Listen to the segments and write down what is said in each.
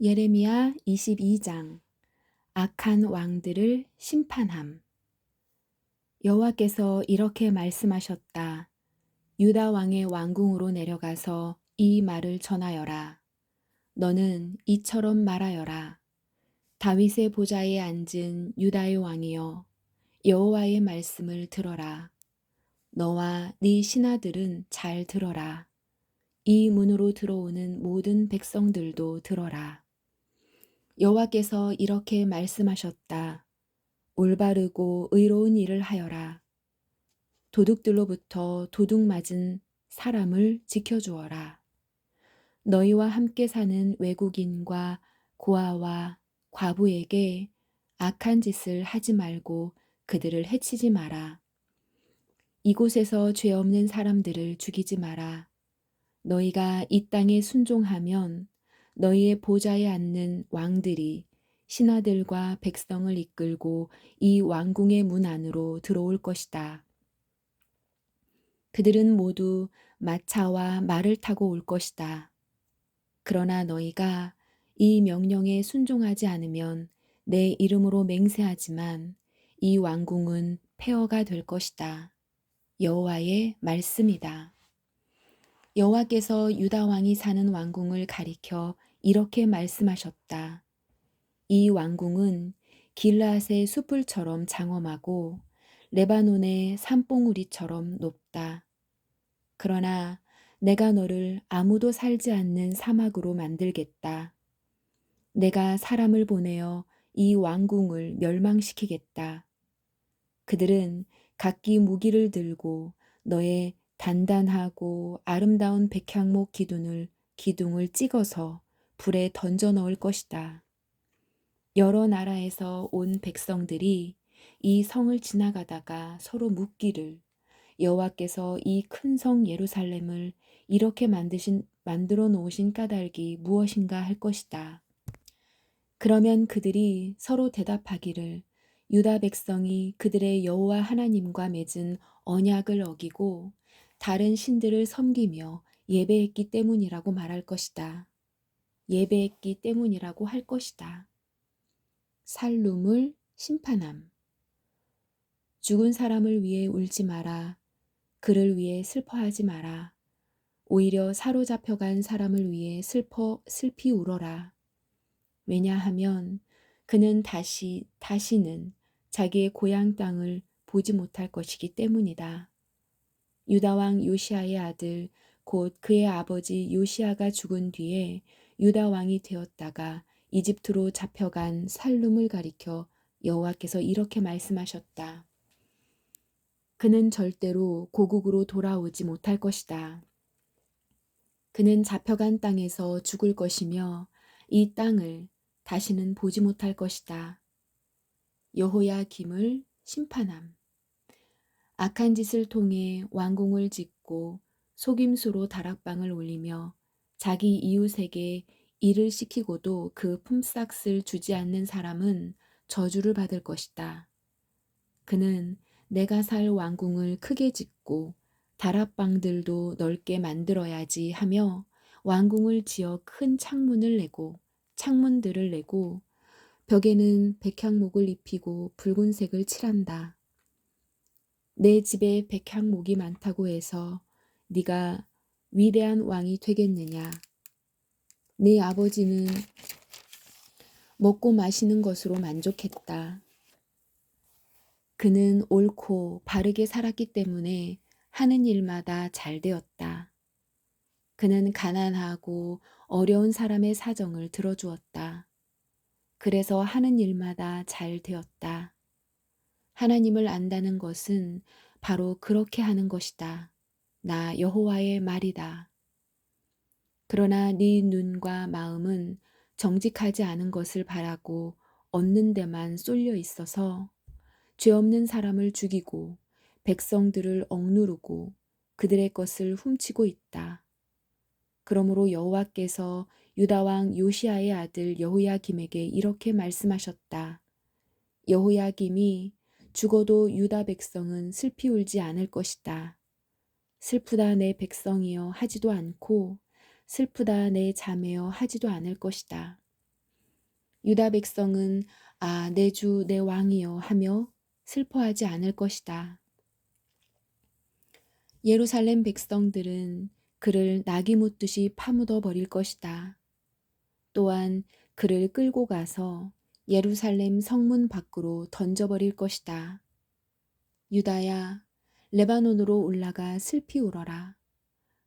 예레미야 22장. 악한 왕들을 심판함. 여호와께서 이렇게 말씀하셨다. 유다 왕의 왕궁으로 내려가서 이 말을 전하여라. 너는 이처럼 말하여라. 다윗의 보좌에 앉은 유다의 왕이여, 여호와의 말씀을 들어라. 너와 네 신하들은 잘 들어라. 이 문으로 들어오는 모든 백성들도 들어라. 여호와께서 이렇게 말씀하셨다. 올바르고 의로운 일을 하여라. 도둑들로부터 도둑 맞은 사람을 지켜주어라. 너희와 함께 사는 외국인과 고아와 과부에게 악한 짓을 하지 말고 그들을 해치지 마라. 이곳에서 죄 없는 사람들을 죽이지 마라. 너희가 이 땅에 순종하면 너희의 보좌에 앉는 왕들이 신하들과 백성을 이끌고 이 왕궁의 문 안으로 들어올 것이다. 그들은 모두 마차와 말을 타고 올 것이다. 그러나 너희가 이 명령에 순종하지 않으면 내 이름으로 맹세하지만 이 왕궁은 폐허가 될 것이다. 여호와의 말씀이다. 여호와께서 유다 왕이 사는 왕궁을 가리켜 이렇게 말씀하셨다. 이 왕궁은 길르앗의 숲을처럼 장엄하고 레바논의 산봉우리처럼 높다. 그러나 내가 너를 아무도 살지 않는 사막으로 만들겠다. 내가 사람을 보내어 이 왕궁을 멸망시키겠다. 그들은 각기 무기를 들고 너의 단단하고 아름다운 백향목 기둥을 찍어서 불에 던져 넣을 것이다. 여러 나라에서 온 백성들이 이 성을 지나가다가 서로 묻기를 여호와께서 이 큰 성 예루살렘을 이렇게 만들어 놓으신 까닭이 무엇인가 할 것이다. 그러면 그들이 서로 대답하기를 유다 백성이 그들의 여호와 하나님과 맺은 언약을 어기고 다른 신들을 섬기며 예배했기 때문이라고 말할 것이다. 예배했기 때문이라고 할 것이다. 살룸을 심판함. 죽은 사람을 위해 울지 마라. 그를 위해 슬퍼하지 마라. 오히려 사로잡혀간 사람을 위해 슬피 울어라. 왜냐하면 그는 다시는 자기의 고향 땅을 보지 못할 것이기 때문이다. 유다 왕 요시아의 아들 곧 그의 아버지 요시아가 죽은 뒤에 유다 왕이 되었다가 이집트로 잡혀간 살룸을 가리켜 여호와께서 이렇게 말씀하셨다. 그는 절대로 고국으로 돌아오지 못할 것이다. 그는 잡혀간 땅에서 죽을 것이며 이 땅을 다시는 보지 못할 것이다. 여호야김을 심판함. 악한 짓을 통해 왕궁을 짓고 속임수로 다락방을 올리며 자기 이웃에게 일을 시키고도 그 품삯을 주지 않는 사람은 저주를 받을 것이다. 그는 내가 살 왕궁을 크게 짓고 다락방들도 넓게 만들어야지 하며 왕궁을 지어 큰 창문들을 내고 벽에는 백향목을 입히고 붉은색을 칠한다. 내 집에 백향목이 많다고 해서 네가 위대한 왕이 되겠느냐? 네 아버지는 먹고 마시는 것으로 만족했다. 그는 옳고 바르게 살았기 때문에 하는 일마다 잘 되었다. 그는 가난하고 어려운 사람의 사정을 들어주었다. 그래서 하는 일마다 잘 되었다. 하나님을 안다는 것은 바로 그렇게 하는 것이다. 나 여호와의 말이다. 그러나 네 눈과 마음은 정직하지 않은 것을 바라고 얻는 데만 쏠려 있어서 죄 없는 사람을 죽이고 백성들을 억누르고 그들의 것을 훔치고 있다. 그러므로 여호와께서 유다 왕 요시아의 아들 여호야김에게 이렇게 말씀하셨다. 여호야김이 죽어도 유다 백성은 슬피 울지 않을 것이다. 슬프다 내 백성이여 하지도 않고 슬프다 내 자매여 하지도 않을 것이다. 유다 백성은 아, 내 주, 내 왕이여 하며 슬퍼하지 않을 것이다. 예루살렘 백성들은 그를 낙이 묻듯이 파묻어 버릴 것이다. 또한 그를 끌고 가서 예루살렘 성문 밖으로 던져버릴 것이다. 유다야, 레바논으로 올라가 슬피 울어라.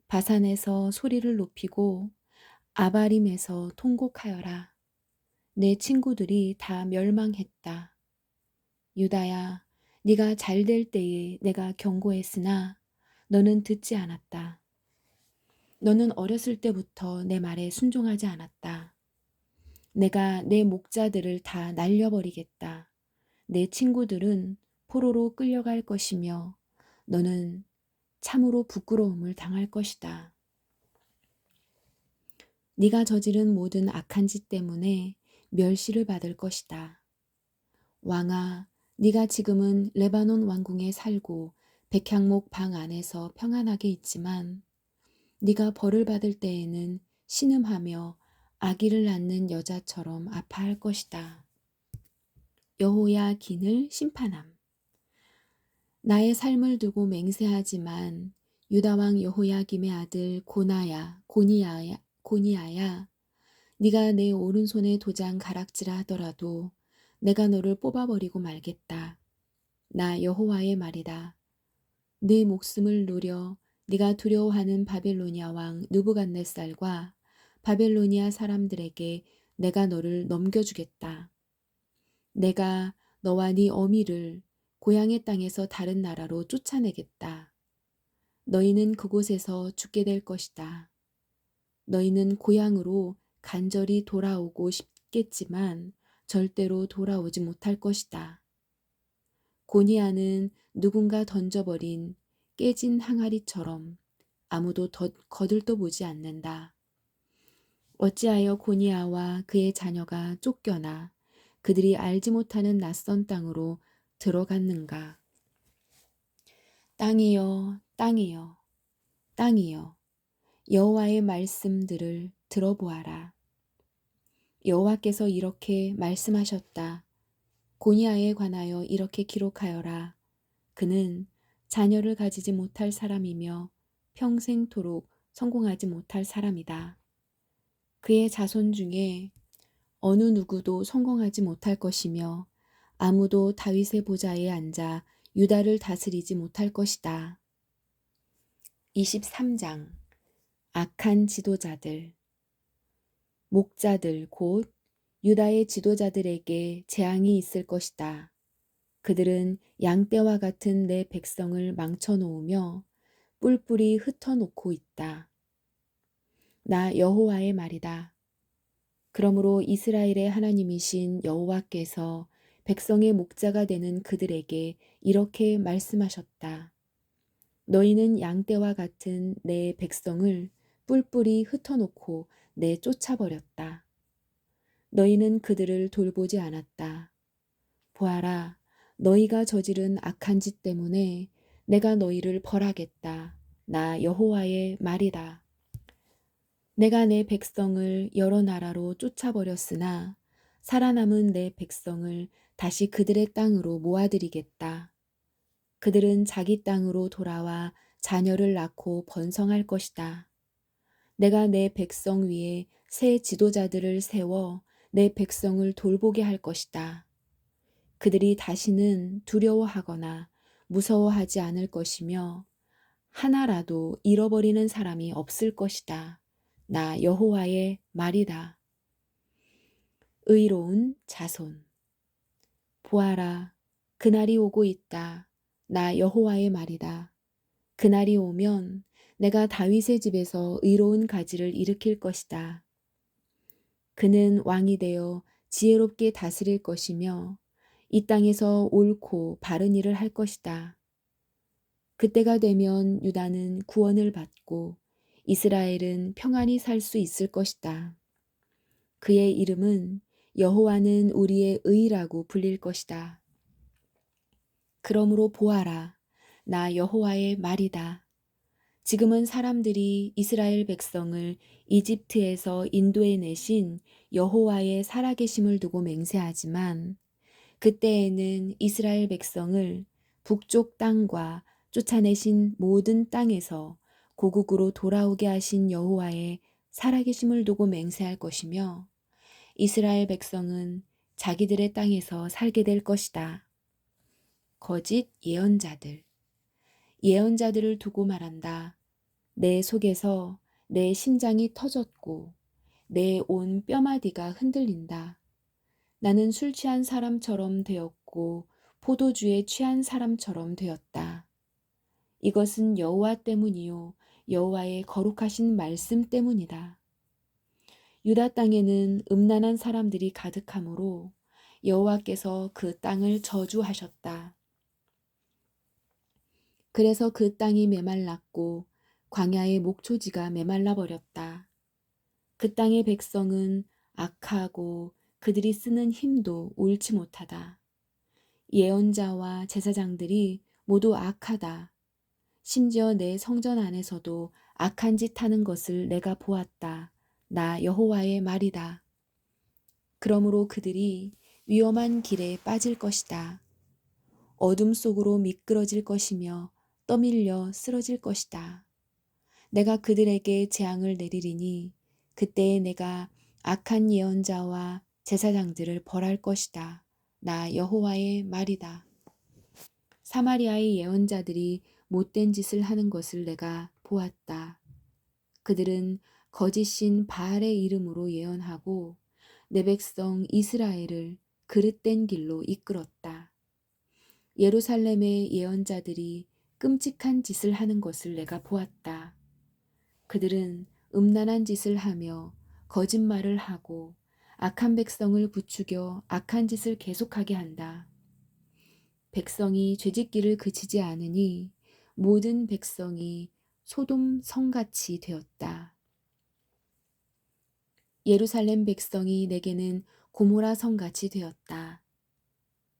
바산에서 소리를 높이고 아바림에서 통곡하여라. 내 친구들이 다 멸망했다. 유다야, 네가 잘 될 때에 내가 경고했으나 너는 듣지 않았다. 너는 어렸을 때부터 내 말에 순종하지 않았다. 내가 내 목자들을 다 날려버리겠다. 내 친구들은 포로로 끌려갈 것이며 너는 참으로 부끄러움을 당할 것이다. 네가 저지른 모든 악한 짓 때문에 멸시를 받을 것이다. 왕아, 네가 지금은 레바논 왕궁에 살고 백향목 방 안에서 평안하게 있지만 네가 벌을 받을 때에는 신음하며 아기를 낳는 여자처럼 아파할 것이다. 여호야긴을 심판함. 나의 삶을 두고 맹세하지만 유다 왕 여호야김의 아들 고니아야, 네가 내 오른손에 도장 가락지라 하더라도 내가 너를 뽑아버리고 말겠다. 나 여호와의 말이다. 네 목숨을 노려 네가 두려워하는 바벨로니아 왕 느부갓네살과 바벨로니아 사람들에게 내가 너를 넘겨주겠다. 내가 너와 네 어미를 고향의 땅에서 다른 나라로 쫓아내겠다. 너희는 그곳에서 죽게 될 것이다. 너희는 고향으로 간절히 돌아오고 싶겠지만 절대로 돌아오지 못할 것이다. 고니아는 누군가 던져버린 깨진 항아리처럼 아무도 거들떠 보지 않는다. 어찌하여 고니아와 그의 자녀가 쫓겨나 그들이 알지 못하는 낯선 땅으로 들어갔는가. 땅이여, 땅이여, 땅이여, 여호와의 말씀들을 들어보아라. 여호와께서 이렇게 말씀하셨다. 고니아에 관하여 이렇게 기록하여라. 그는 자녀를 가지지 못할 사람이며 평생토록 성공하지 못할 사람이다. 그의 자손 중에 어느 누구도 성공하지 못할 것이며 아무도 다윗의 보좌에 앉아 유다를 다스리지 못할 것이다. 23장 악한 지도자들. 목자들 곧 유다의 지도자들에게 재앙이 있을 것이다. 그들은 양떼와 같은 내 백성을 망쳐놓으며 뿔뿔이 흩어놓고 있다. 나 여호와의 말이다. 그러므로 이스라엘의 하나님이신 여호와께서 백성의 목자가 되는 그들에게 이렇게 말씀하셨다. 너희는 양떼와 같은 내 백성을 뿔뿔이 흩어놓고 내쫓아버렸다. 너희는 그들을 돌보지 않았다. 보아라, 너희가 저지른 악한 짓 때문에 내가 너희를 벌하겠다. 나 여호와의 말이다. 내가 내 백성을 여러 나라로 쫓아버렸으나 살아남은 내 백성을 다시 그들의 땅으로 모아들이겠다. 그들은 자기 땅으로 돌아와 자녀를 낳고 번성할 것이다. 내가 내 백성 위에 새 지도자들을 세워 내 백성을 돌보게 할 것이다. 그들이 다시는 두려워하거나 무서워하지 않을 것이며 하나라도 잃어버리는 사람이 없을 것이다. 나 여호와의 말이다. 의로운 자손. 보아라, 그날이 오고 있다. 나 여호와의 말이다. 그날이 오면 내가 다윗의 집에서 의로운 가지를 일으킬 것이다. 그는 왕이 되어 지혜롭게 다스릴 것이며 이 땅에서 옳고 바른 일을 할 것이다. 그때가 되면 유다는 구원을 받고 이스라엘은 평안히 살 수 있을 것이다. 그의 이름은 여호와는 우리의 의라고 불릴 것이다. 그러므로 보아라, 나 여호와의 말이다. 지금은 사람들이 이스라엘 백성을 이집트에서 인도해 내신 여호와의 살아계심을 두고 맹세하지만 그때에는 이스라엘 백성을 북쪽 땅과 쫓아내신 모든 땅에서 고국으로 돌아오게 하신 여호와의 살아계심을 두고 맹세할 것이며 이스라엘 백성은 자기들의 땅에서 살게 될 것이다. 거짓 예언자들. 예언자들을 두고 말한다. 내 속에서 내 심장이 터졌고 내 온 뼈마디가 흔들린다. 나는 술 취한 사람처럼 되었고 포도주에 취한 사람처럼 되었다. 이것은 여호와 때문이요 여호와의 거룩하신 말씀 때문이다. 유다 땅에는 음란한 사람들이 가득하므로 여호와께서 그 땅을 저주하셨다. 그래서 그 땅이 메말랐고 광야의 목초지가 메말라 버렸다. 그 땅의 백성은 악하고 그들이 쓰는 힘도 옳지 못하다. 예언자와 제사장들이 모두 악하다. 심지어 내 성전 안에서도 악한 짓 하는 것을 내가 보았다. 나 여호와의 말이다. 그러므로 그들이 위험한 길에 빠질 것이다. 어둠 속으로 미끄러질 것이며 떠밀려 쓰러질 것이다. 내가 그들에게 재앙을 내리리니 그때에 내가 악한 예언자와 제사장들을 벌할 것이다. 나 여호와의 말이다. 사마리아의 예언자들이 못된 짓을 하는 것을 내가 보았다. 그들은 거짓신 바알의 이름으로 예언하고 내 백성 이스라엘을 그릇된 길로 이끌었다. 예루살렘의 예언자들이 끔찍한 짓을 하는 것을 내가 보았다. 그들은 음란한 짓을 하며 거짓말을 하고 악한 백성을 부추겨 악한 짓을 계속하게 한다. 백성이 죄짓기를 그치지 않으니 모든 백성이 소돔 성같이 되었다. 예루살렘 백성이 내게는 고모라 성같이 되었다.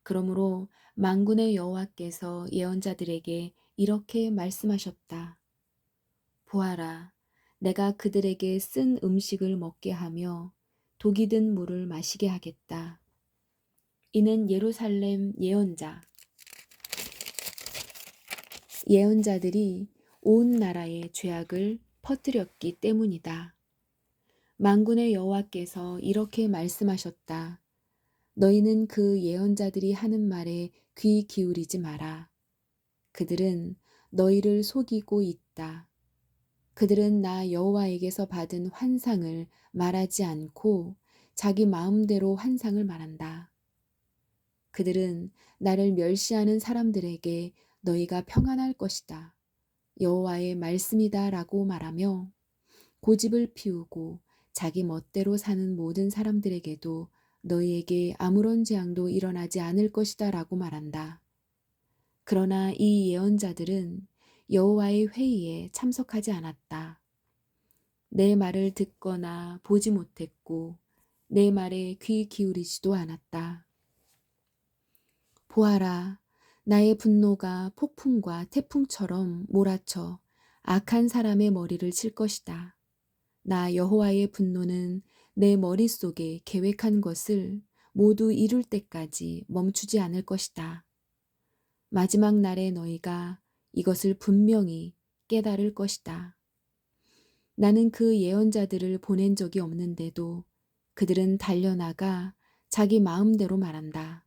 그러므로 만군의 여호와께서 예언자들에게 이렇게 말씀하셨다. 보아라, 내가 그들에게 쓴 음식을 먹게 하며 독이 든 물을 마시게 하겠다. 이는 예루살렘 예언자들이 온 나라에 죄악을 퍼뜨렸기 때문이다. 만군의 여호와께서 이렇게 말씀하셨다. 너희는 그 예언자들이 하는 말에 귀 기울이지 마라. 그들은 너희를 속이고 있다. 그들은 나 여호와에게서 받은 환상을 말하지 않고 자기 마음대로 환상을 말한다. 그들은 나를 멸시하는 사람들에게 너희가 평안할 것이다. 여호와의 말씀이다 라고 말하며 고집을 피우고 자기 멋대로 사는 모든 사람들에게도 너희에게 아무런 재앙도 일어나지 않을 것이다 라고 말한다. 그러나 이 예언자들은 여호와의 회의에 참석하지 않았다. 내 말을 듣거나 보지 못했고 내 말에 귀 기울이지도 않았다. 보아라, 나의 분노가 폭풍과 태풍처럼 몰아쳐 악한 사람의 머리를 칠 것이다. 나 여호와의 분노는 내 머릿속에 계획한 것을 모두 이룰 때까지 멈추지 않을 것이다. 마지막 날에 너희가 이것을 분명히 깨달을 것이다. 나는 그 예언자들을 보낸 적이 없는데도 그들은 달려나가 자기 마음대로 말한다.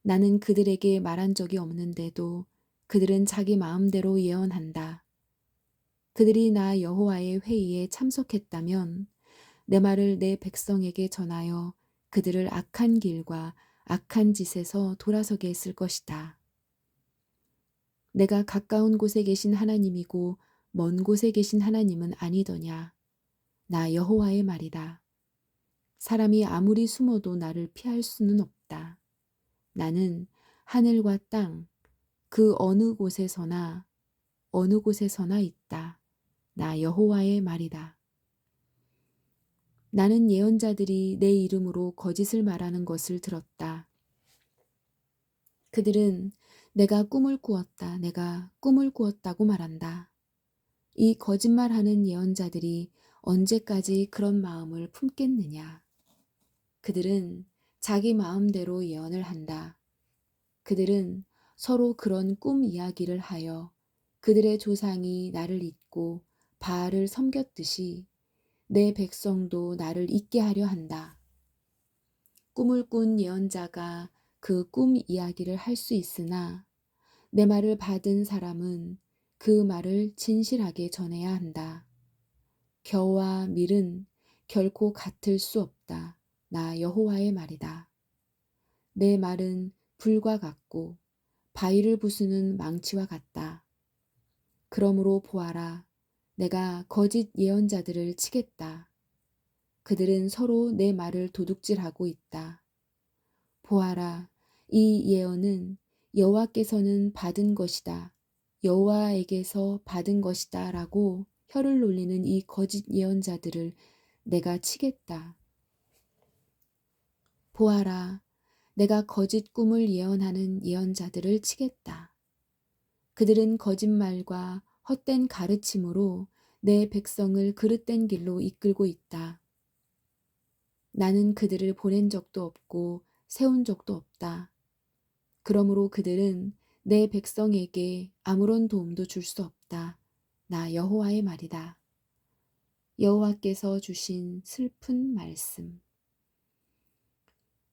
나는 그들에게 말한 적이 없는데도 그들은 자기 마음대로 예언한다. 그들이 나 여호와의 회의에 참석했다면 내 말을 내 백성에게 전하여 그들을 악한 길과 악한 짓에서 돌아서게 했을 것이다. 내가 가까운 곳에 계신 하나님이고 먼 곳에 계신 하나님은 아니더냐. 나 여호와의 말이다. 사람이 아무리 숨어도 나를 피할 수는 없다. 나는 하늘과 땅, 그 어느 곳에서나 있다. 나 여호와의 말이다. 나는 예언자들이 내 이름으로 거짓을 말하는 것을 들었다. 그들은 내가 꿈을 꾸었다고 말한다. 이 거짓말하는 예언자들이 언제까지 그런 마음을 품겠느냐? 그들은 자기 마음대로 예언을 한다. 그들은 서로 그런 꿈 이야기를 하여 그들의 조상이 나를 잊고 바알을 섬겼듯이 내 백성도 나를 잊게 하려 한다. 꿈을 꾼 예언자가 그 꿈 이야기를 할 수 있으나 내 말을 받은 사람은 그 말을 진실하게 전해야 한다. 겨와 밀은 결코 같을 수 없다. 나 여호와의 말이다. 내 말은 불과 같고 바위를 부수는 망치와 같다. 그러므로 보아라, 내가 거짓 예언자들을 치겠다. 그들은 서로 내 말을 도둑질하고 있다. 보아라, 이 예언은 여호와께서는 받은 것이다. 여호와에게서 받은 것이다 라고 혀를 놀리는 이 거짓 예언자들을 내가 치겠다. 보아라, 내가 거짓 꿈을 예언하는 예언자들을 치겠다. 그들은 거짓말과 헛된 가르침으로 내 백성을 그릇된 길로 이끌고 있다. 나는 그들을 보낸 적도 없고 세운 적도 없다. 그러므로 그들은 내 백성에게 아무런 도움도 줄 수 없다. 나 여호와의 말이다. 여호와께서 주신 슬픈 말씀.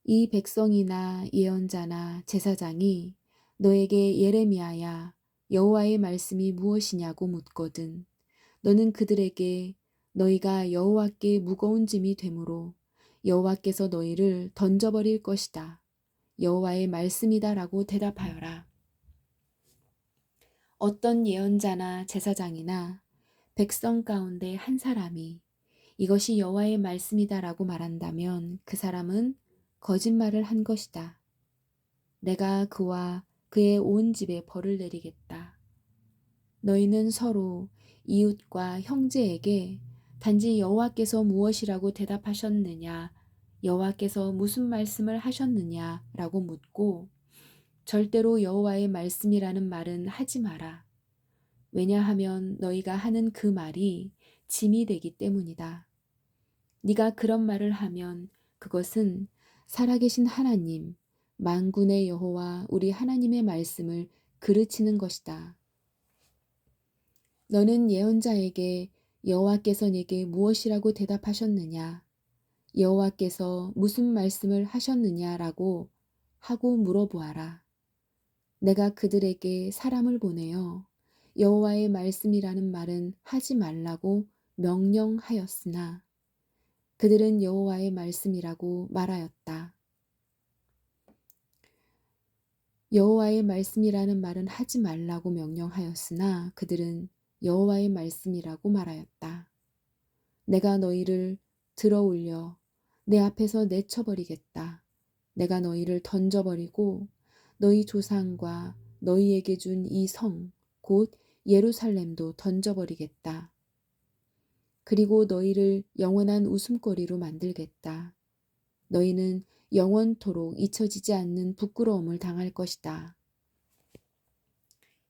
이 백성이나 예언자나 제사장이 너에게 예레미야야, 여호와의 말씀이 무엇이냐고 묻거든 너는 그들에게 너희가 여호와께 무거운 짐이 되므로 여호와께서 너희를 던져버릴 것이다. 여호와의 말씀이다라고 대답하여라. 어떤 예언자나 제사장이나 백성 가운데 한 사람이 이것이 여호와의 말씀이다라고 말한다면 그 사람은 거짓말을 한 것이다. 내가 그와 그의 온 집에 벌을 내리겠다. 너희는 서로 이웃과 형제에게 단지 여호와께서 무엇이라고 대답하셨느냐, 여호와께서 무슨 말씀을 하셨느냐라고 묻고 절대로 여호와의 말씀이라는 말은 하지 마라. 왜냐하면 너희가 하는 그 말이 짐이 되기 때문이다. 네가 그런 말을 하면 그것은 살아계신 하나님, 만군의 여호와 우리 하나님의 말씀을 그르치는 것이다. 너는 예언자에게 여호와께서 네게 무엇이라고 대답하셨느냐, 여호와께서 무슨 말씀을 하셨느냐라고 하고 물어보아라. 내가 그들에게 사람을 보내어 여호와의 말씀이라는 말은 하지 말라고 명령하였으나 그들은 여호와의 말씀이라고 말하였다. 여호와의 말씀이라는 말은 하지 말라고 명령하였으나 그들은 여호와의 말씀이라고 말하였다. 내가 너희를 들어 올려 내 앞에서 내쳐버리겠다. 내가 너희를 던져버리고 너희 조상과 너희에게 준 이 성, 곧 예루살렘도 던져버리겠다. 그리고 너희를 영원한 웃음거리로 만들겠다. 너희는 영원토록 잊혀지지 않는 부끄러움을 당할 것이다.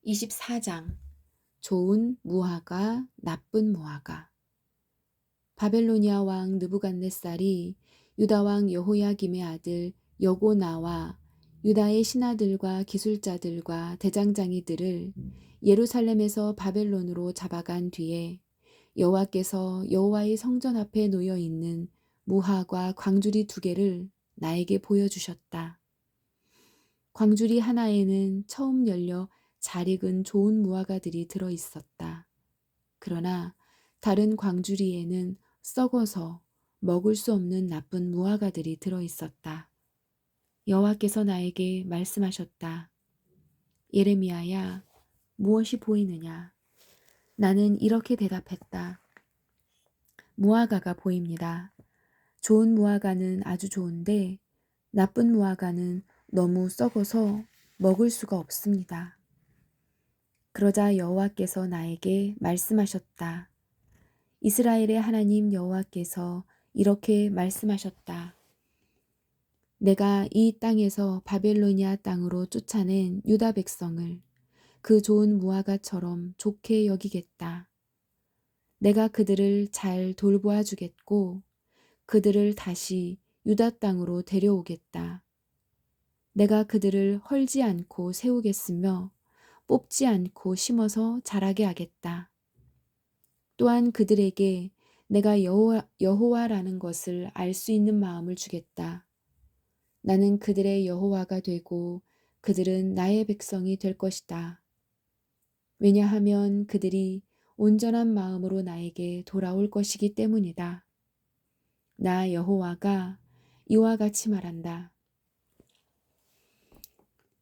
24장 좋은 무화과, 나쁜 무화과. 바벨로니아 왕 느부갓네살이 유다 왕 여호야김의 아들 여고나와 유다의 신하들과 기술자들과 대장장이들을 예루살렘에서 바벨론으로 잡아간 뒤에 여호와께서 여호와의 성전 앞에 놓여 있는 무화과 광주리 2개를 나에게 보여주셨다. 광주리 하나에는 처음 열려 잘 익은 좋은 무화과들이 들어 있었다. 그러나 다른 광주리에는 썩어서 먹을 수 없는 나쁜 무화과들이 들어 있었다. 여호와께서 나에게 말씀하셨다. 예레미야야, 무엇이 보이느냐? 나는 이렇게 대답했다. 무화과가 보입니다. 좋은 무화과는 아주 좋은데 나쁜 무화과는 너무 썩어서 먹을 수가 없습니다. 그러자 여호와께서 나에게 말씀하셨다. 이스라엘의 하나님 여호와께서 이렇게 말씀하셨다. 내가 이 땅에서 바벨로니아 땅으로 쫓아낸 유다 백성을 그 좋은 무화과처럼 좋게 여기겠다. 내가 그들을 잘 돌보아 주겠고 그들을 다시 유다 땅으로 데려오겠다. 내가 그들을 헐지 않고 세우겠으며 뽑지 않고 심어서 자라게 하겠다. 또한 그들에게 내가 여호와라는 것을 알 수 있는 마음을 주겠다. 나는 그들의 여호와가 되고 그들은 나의 백성이 될 것이다. 왜냐하면 그들이 온전한 마음으로 나에게 돌아올 것이기 때문이다. 나 여호와가 이와 같이 말한다.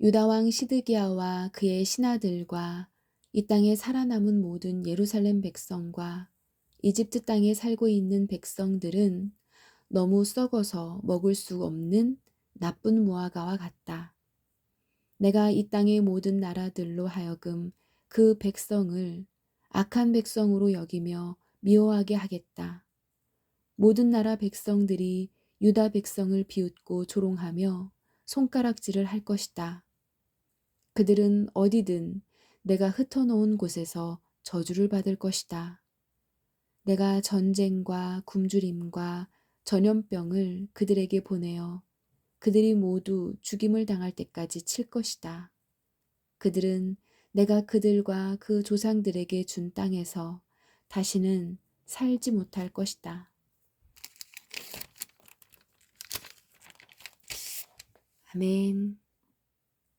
유다 왕 시드기야와 그의 신하들과 이 땅에 살아남은 모든 예루살렘 백성과 이집트 땅에 살고 있는 백성들은 너무 썩어서 먹을 수 없는 나쁜 무화과와 같다. 내가 이 땅의 모든 나라들로 하여금 그 백성을 악한 백성으로 여기며 미워하게 하겠다. 모든 나라 백성들이 유다 백성을 비웃고 조롱하며 손가락질을 할 것이다. 그들은 어디든 내가 흩어놓은 곳에서 저주를 받을 것이다. 내가 전쟁과 굶주림과 전염병을 그들에게 보내어 그들이 모두 죽임을 당할 때까지 칠 것이다. 그들은 내가 그들과 그 조상들에게 준 땅에서 다시는 살지 못할 것이다. 아멘.